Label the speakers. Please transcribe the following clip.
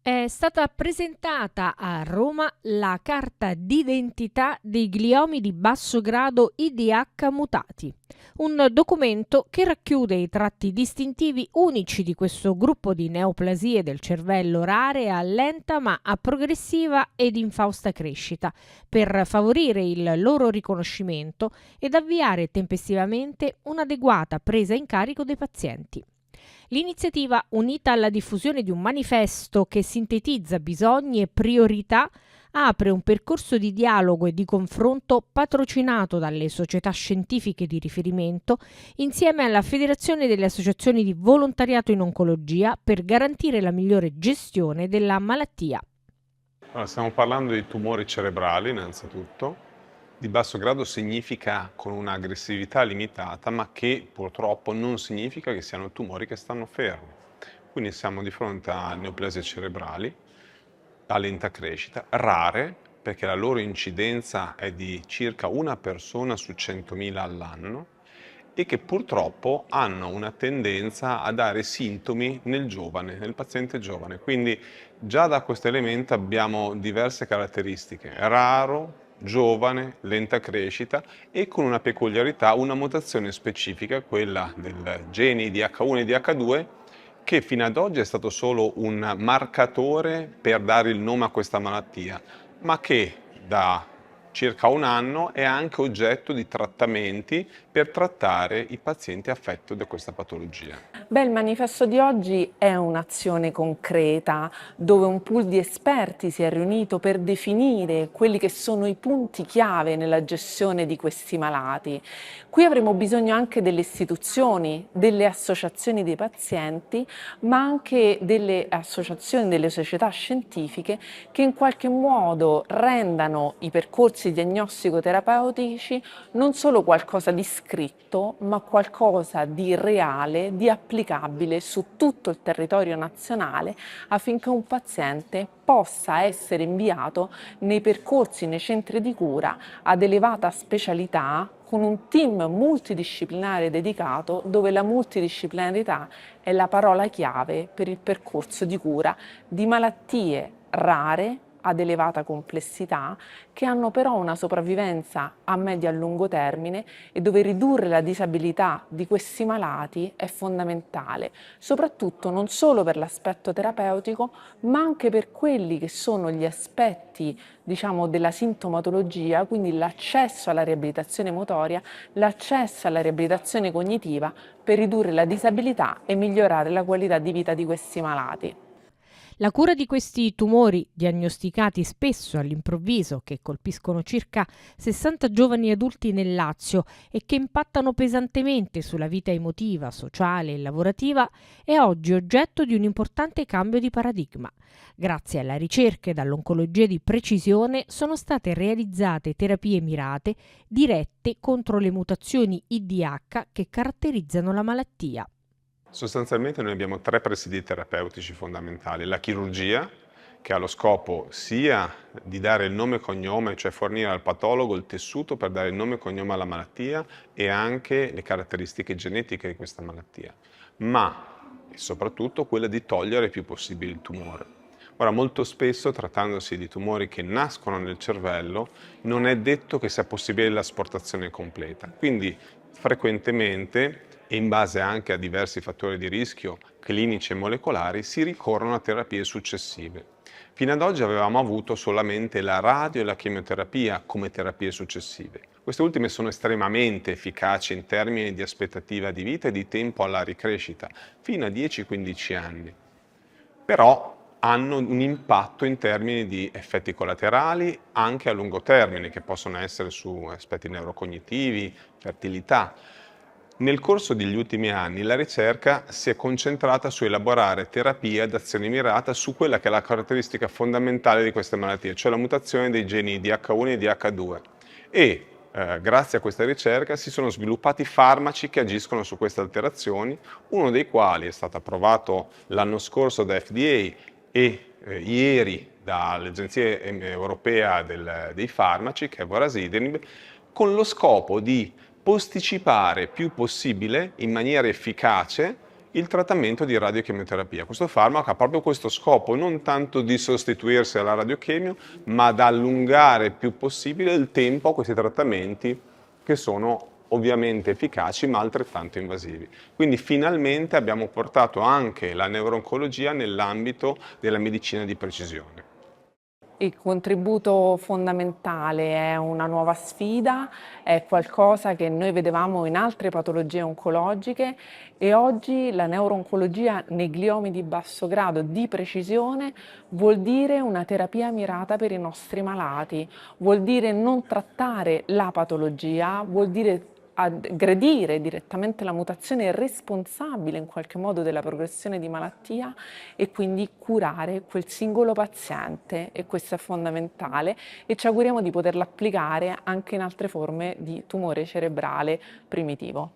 Speaker 1: È stata presentata a Roma la carta d'identità dei gliomi di basso grado IDH mutati, un documento che racchiude i tratti distintivi unici di questo gruppo di neoplasie del cervello rare a lenta ma a progressiva ed infausta crescita, per favorire il loro riconoscimento ed avviare tempestivamente un'adeguata presa in carico dei pazienti. L'iniziativa, unita alla diffusione di un manifesto che sintetizza bisogni e priorità, apre un percorso di dialogo e di confronto patrocinato dalle società scientifiche di riferimento insieme alla Federazione delle Associazioni di Volontariato in Oncologia per garantire la migliore gestione della malattia.
Speaker 2: Allora, stiamo parlando di tumori cerebrali innanzitutto. Di basso grado significa con un'aggressività limitata, ma che purtroppo non significa che siano tumori che stanno fermi. Quindi siamo di fronte a neoplasie cerebrali a lenta crescita, rare, perché la loro incidenza è di circa una persona su 100.000 all'anno e che purtroppo hanno una tendenza a dare sintomi nel giovane, nel paziente giovane. Quindi già da questo elemento abbiamo diverse caratteristiche: raro, giovane, lenta crescita e con una peculiarità, una mutazione specifica, quella del gene IDH1 e IDH2, che fino ad oggi è stato solo un marcatore per dare il nome a questa malattia, ma che da circa un anno è anche oggetto di trattamenti per trattare i pazienti affetti da questa patologia.
Speaker 3: Beh, il manifesto di oggi è un'azione concreta dove un pool di esperti si è riunito per definire quelli che sono i punti chiave nella gestione di questi malati. Qui avremo bisogno anche delle istituzioni, delle associazioni dei pazienti, ma anche delle associazioni, delle società scientifiche che in qualche modo rendano i percorsi diagnostico-terapeutici non solo qualcosa di scritto, ma qualcosa di reale, di applicabile su tutto il territorio nazionale affinché un paziente possa essere inviato nei percorsi, nei centri di cura ad elevata specialità con un team multidisciplinare dedicato dove la multidisciplinarità è la parola chiave per il percorso di cura di malattie rare ad elevata complessità, che hanno però una sopravvivenza a medio e a lungo termine e dove ridurre la disabilità di questi malati è fondamentale, soprattutto non solo per l'aspetto terapeutico, ma anche per quelli che sono gli aspetti, diciamo, della sintomatologia, quindi l'accesso alla riabilitazione motoria, l'accesso alla riabilitazione cognitiva per ridurre la disabilità e migliorare la qualità di vita di questi malati.
Speaker 1: La cura di questi tumori, diagnosticati spesso all'improvviso, che colpiscono circa 60 giovani adulti nel Lazio e che impattano pesantemente sulla vita emotiva, sociale e lavorativa, è oggi oggetto di un importante cambio di paradigma. Grazie alla ricerca ed all'oncologia di precisione sono state realizzate terapie mirate dirette contro le mutazioni IDH che caratterizzano la malattia.
Speaker 2: Sostanzialmente noi abbiamo tre presidi terapeutici fondamentali: la chirurgia, che ha lo scopo sia di dare il nome e cognome, cioè fornire al patologo il tessuto per dare il nome e cognome alla malattia e anche le caratteristiche genetiche di questa malattia, ma e soprattutto quella di togliere il più possibile il tumore. Ora, molto spesso, trattandosi di tumori che nascono nel cervello, non è detto che sia possibile l'asportazione completa. Quindi, frequentemente, e in base anche a diversi fattori di rischio clinici e molecolari, si ricorrono a terapie successive. Fino ad oggi avevamo avuto solamente la radio e la chemioterapia come terapie successive. Queste ultime sono estremamente efficaci in termini di aspettativa di vita e di tempo alla ricrescita, fino a 10-15 anni. Però hanno un impatto in termini di effetti collaterali anche a lungo termine, che possono essere su aspetti neurocognitivi, fertilità. Nel corso degli ultimi anni la ricerca si è concentrata su elaborare terapie ad azione mirata su quella che è la caratteristica fondamentale di queste malattie, cioè la mutazione dei geni DH1 e DH2. E grazie a questa ricerca si sono sviluppati farmaci che agiscono su queste alterazioni, uno dei quali è stato approvato l'anno scorso da FDA e ieri dall'Agenzia Europea dei Farmaci, che è vorasidenib, con lo scopo di posticipare più possibile, in maniera efficace, il trattamento di radiochemioterapia. Questo farmaco ha proprio questo scopo, non tanto di sostituirsi alla radiochemio, ma da allungare il più possibile il tempo a questi trattamenti che sono ovviamente efficaci ma altrettanto invasivi. Quindi finalmente abbiamo portato anche la neurooncologia nell'ambito della medicina di precisione.
Speaker 3: Il contributo fondamentale è una nuova sfida, è qualcosa che noi vedevamo in altre patologie oncologiche e oggi la neurooncologia nei gliomi di basso grado di precisione vuol dire una terapia mirata per i nostri malati, vuol dire non trattare la patologia, vuol dire aggredire direttamente la mutazione responsabile in qualche modo della progressione di malattia e quindi curare quel singolo paziente, e questo è fondamentale e ci auguriamo di poterlo applicare anche in altre forme di tumore cerebrale primitivo.